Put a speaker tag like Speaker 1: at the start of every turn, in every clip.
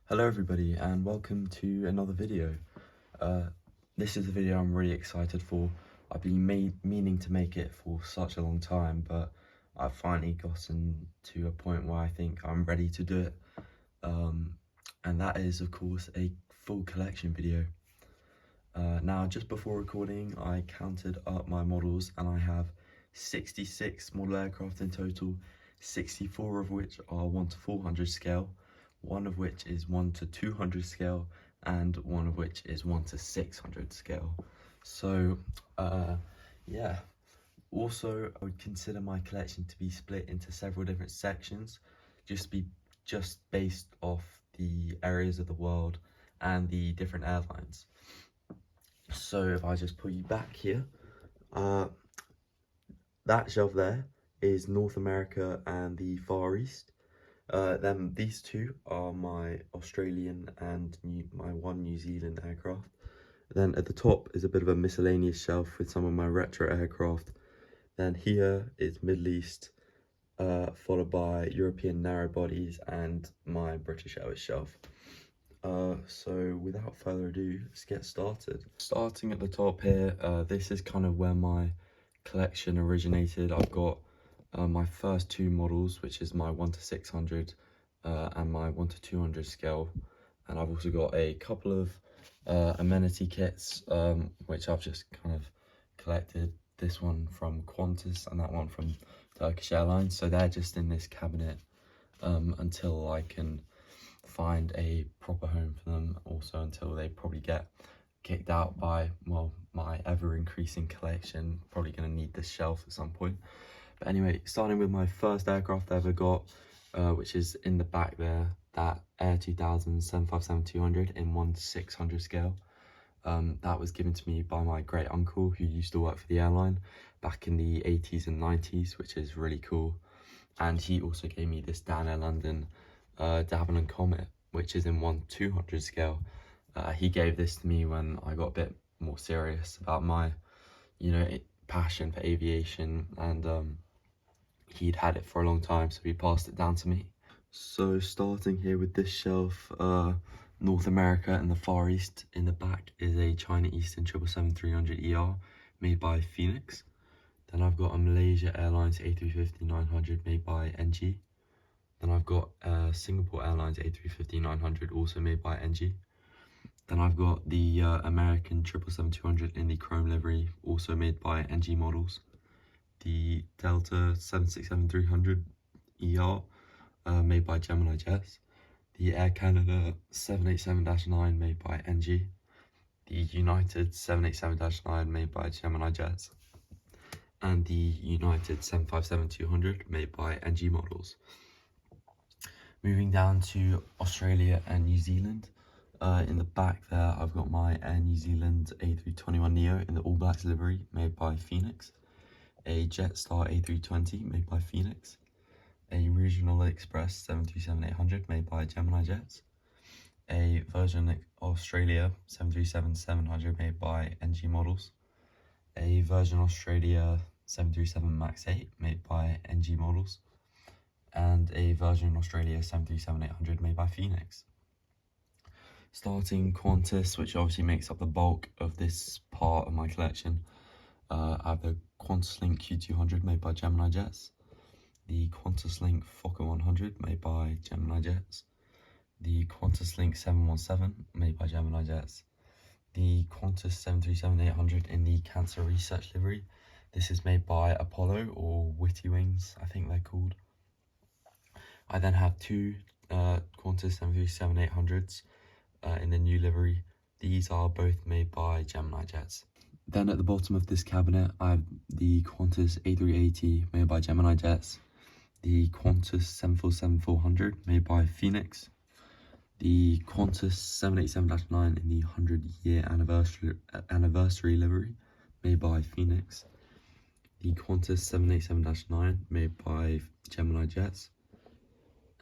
Speaker 1: Hello everybody and welcome to another video. This is a video I'm really excited for. I've been meaning to make it for such a long time, but I've finally gotten to a point where I think I'm ready to do it. And that is of course a full collection video. Now just before recording I counted up my models and I have 66 model aircraft in total, 64 of which are 1 to 400 scale, one of which is 1 to 200 scale, and one of which is 1 to 600 scale. So yeah, also I would consider my collection to be split into several different sections, just based off the areas of the world and the different airlines. So if I just pull you back here, that shelf there is North America and the Far East. Then these two are my Australian and my one New Zealand aircraft. Then at the top is a bit of a miscellaneous shelf with some of my retro aircraft. Then here is Middle East, followed by European narrow bodies and my British Airways shelf. So without further ado, let's get started. Starting at the top here, this is kind of where my collection originated. I've got my first two models, which is my 1 to 600 and my 1 to 200 scale, and I've also got a couple of amenity kits which I've just kind of collected, this one from Qantas and that one from Turkish Airlines, so they're just in this cabinet until I can find a proper home for them, also until they probably get kicked out by, well, my ever-increasing collection. Probably going to need this shelf at some point. But anyway, starting with my first aircraft I ever got, which is in the back there, that Air 2000 757-200 in 1 to 600 scale. That was given to me by my great uncle who used to work for the airline back in the 80s and 90s, which is really cool. And he also gave me this Dan Air London Davenant Comet, which is in 1 to 200 scale. He gave this to me when I got a bit more serious about my, passion for aviation, and he'd had it for a long time, so he passed it down to me. So starting here with this shelf, North America and the Far East. In the back is a China Eastern 777-300ER made by Phoenix. Then I've got a Malaysia Airlines A350-900 made by NG. Then I've got Singapore Airlines A350-900 also made by NG. Then I've got the American 777-200 in the chrome livery, also made by NG models. The Delta 767-300ER made by geminijets. The Air Canada 787-9 made by NG. The United 787-9 made by geminijets. And the United 757-200 made by NG models. Moving down to Australia and New Zealand. In the back there, I've got my Air New Zealand A321neo in the All Blacks livery made by Phoenix, a Jetstar A320 made by Phoenix, a Regional Express 737-800 made by geminijets, a Virgin Australia 737-700 made by NG models, a Virgin Australia 737 MAX 8 made by NG models, and a Virgin Australia 737-800 made by Phoenix. Starting Qantas, which obviously makes up the bulk of this part of my collection, I have the QantasLink Q200 made by geminijets, the QantasLink Fokker 100 made by geminijets, the QantasLink 717 made by geminijets, the Qantas 737-800 in the Cancer Research livery. This is made by Apollo, or Witty Wings, I think they're called. I then have two Qantas 737-800s in the new livery. These are both made by geminijets. Then at the bottom of this cabinet, I have the Qantas A380 made by geminijets, the Qantas 747-400 made by Phoenix, the Qantas 787-9 in the 100-year anniversary livery made by Phoenix, the Qantas 787-9 made by geminijets,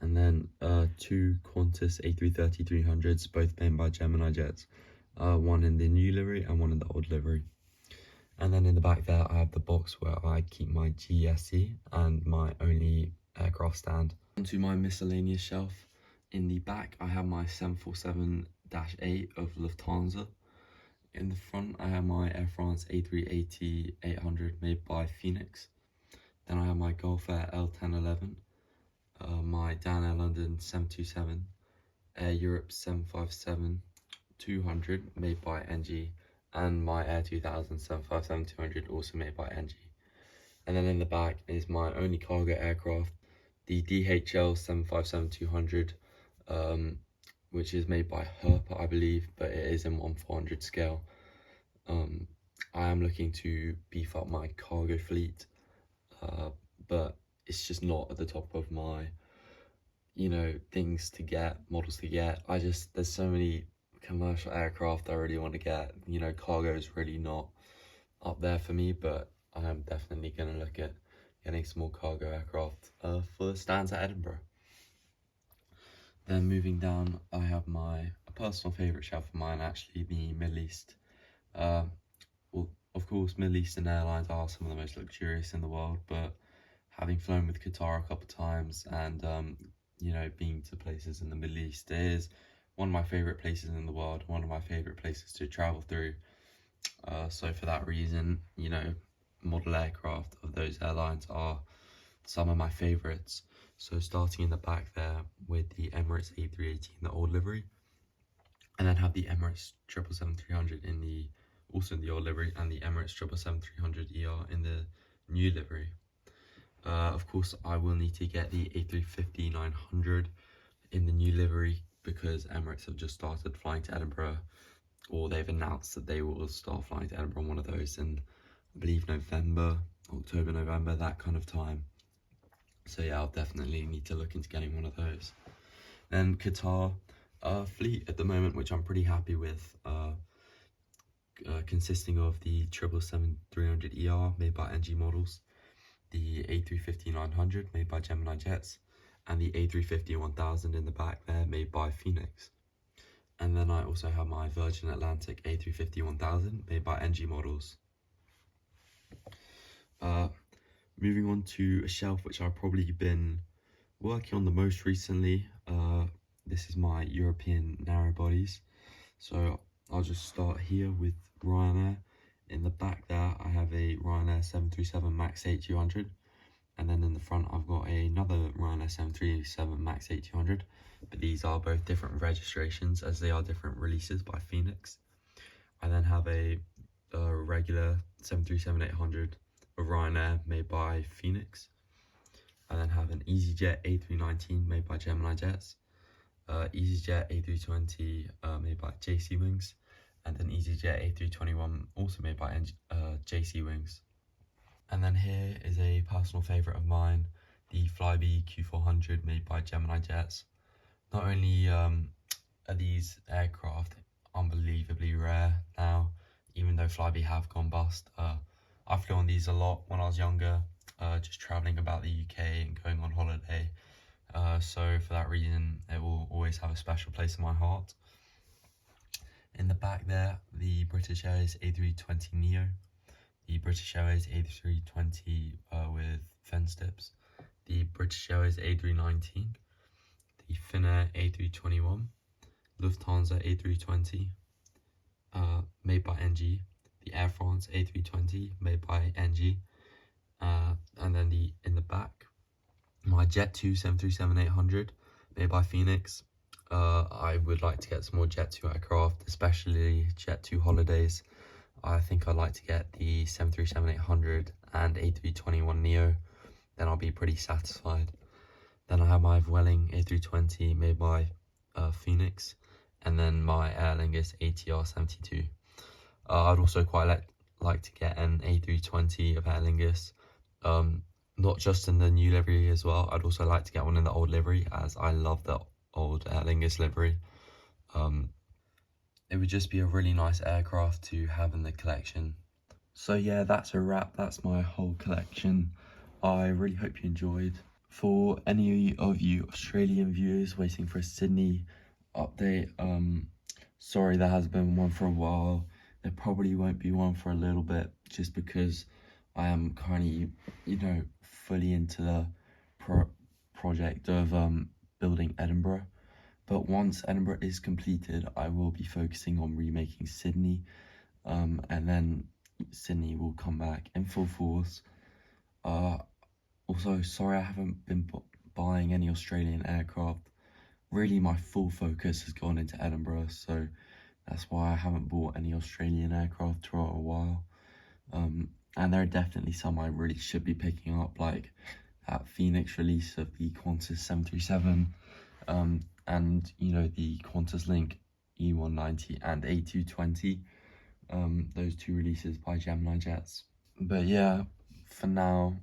Speaker 1: and then two Qantas A330-300s, both made by geminijets, one in the new livery and one in the old livery. And then in the back there, I have the box where I keep my GSC and my only aircraft stand. Onto my miscellaneous shelf. In the back, I have my 747-8 of Lufthansa. In the front, I have my Air France A380-800 made by Phoenix. Then I have my Gulf Air L1011, my Dan Air London 727, Air Europe 757-200 made by NG, and my Air 2000 757-200 also made by NG. And then in the back is my only cargo aircraft, the DHL 757-200, which is made by Herpa, I believe, but it is in 1/400 scale. I am looking to beef up my cargo fleet, but it's just not at the top of my, things to get, models to get. There's so many commercial aircraft I really want to get. Cargo is really not up there for me, but I am definitely going to look at getting small cargo aircraft for the stands at Edinburgh. Then moving down, I have a personal favourite shelf of mine, actually, the Middle East. Well, of course, Middle Eastern airlines are some of the most luxurious in the world, but having flown with Qatar a couple of times and, being to places in the Middle East, it is one of my favourite places in the world, one of my favourite places to travel through. So for that reason, model aircraft of those airlines are some of my favourites. So starting in the back there with the Emirates A380 in the old livery, and then have the Emirates 777-300 also in the old livery, and the Emirates 777-300ER in the new livery. Of course, I will need to get the A350-900 in the new livery because Emirates have just started flying to Edinburgh, or they've announced that they will start flying to Edinburgh on one of those in, I believe, October, November, that kind of time. So yeah, I'll definitely need to look into getting one of those. Then Qatar fleet at the moment, which I'm pretty happy with, consisting of the 777-300ER made by NG models, the A350-900 made by geminijets, and the A350-1000 in the back there made by Phoenix. And then I also have my Virgin Atlantic A350-1000 made by NG models. Moving on to a shelf which I've probably been working on the most recently. This is my European narrow bodies. So I'll just start here with Ryanair. In the back there, I have a Ryanair 737 MAX 8-200. And then in the front, I've got another Ryanair 737 MAX 8-200. But these are both different registrations as they are different releases by Phoenix. I then have a regular 737-800 of Ryanair made by Phoenix. I then have an EasyJet A319 made by geminijets, EasyJet A320 made by JC Wings, and an EasyJet A321 also made by JC Wings. And then here is a personal favourite of mine, the Flybe Q400 made by geminijets. Not only are these aircraft unbelievably rare now, even though Flybe have gone bust. I flew on these a lot when I was younger, just travelling about the UK and going on holiday. So for that reason, it will always have a special place in my heart. In the back there, the British Airways A320neo, the British Airways A320 with fence tips, the British Airways A319, the Finnair A321, Lufthansa A320, made by NG, the Air France A320 made by NG, and then in the back, my Jet2 737-800 made by Phoenix. I would like to get some more Jet2 aircraft, especially Jet2 holidays. I think I'd like to get the 737-800 and A321neo, then I'll be pretty satisfied. Then I have my Vueling A320 made by Phoenix, and then my Aer Lingus ATR 72. I'd also quite like to get an A320 of Aer Lingus, not just in the new livery as well. I'd also like to get one in the old livery, as I love the old Aer Lingus livery. It would just be a really nice aircraft to have in the collection. So yeah, that's a wrap. That's my whole collection. I really hope you enjoyed. For any of you Australian viewers waiting for a Sydney update, sorry there hasn't been one for a while. There probably won't be one for a little bit, just because I am currently, fully into the project of building Edinburgh. But once Edinburgh is completed, I will be focusing on remaking Sydney, and then Sydney will come back in full force. Also, sorry I haven't been buying any Australian aircraft. Really, my full focus has gone into Edinburgh, so that's why I haven't bought any Australian aircraft for a while. And there are definitely some I really should be picking up, like that Phoenix release of the Qantas 737, and the Qantas Link E190 and A220, those two releases by geminijets. But yeah, for now,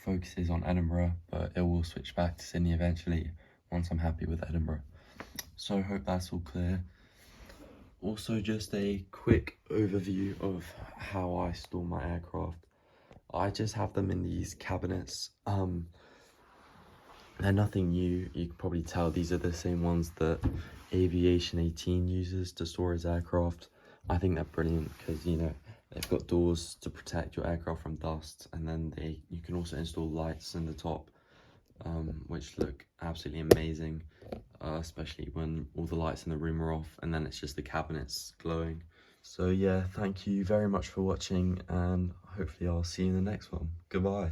Speaker 1: focus is on Edinburgh, but it will switch back to Sydney eventually once I'm happy with Edinburgh. So I hope that's all clear. Also, just a quick overview of how I store my aircraft. I just have them in these cabinets. They're nothing new. You can probably tell these are the same ones that Aviation 18 uses to store his aircraft. I think they're brilliant because, they've got doors to protect your aircraft from dust, and then you can also install lights in the top, which look absolutely amazing, especially when all the lights in the room are off and then it's just the cabinets glowing. So yeah, thank you very much for watching, and hopefully I'll see you in the next one. Goodbye.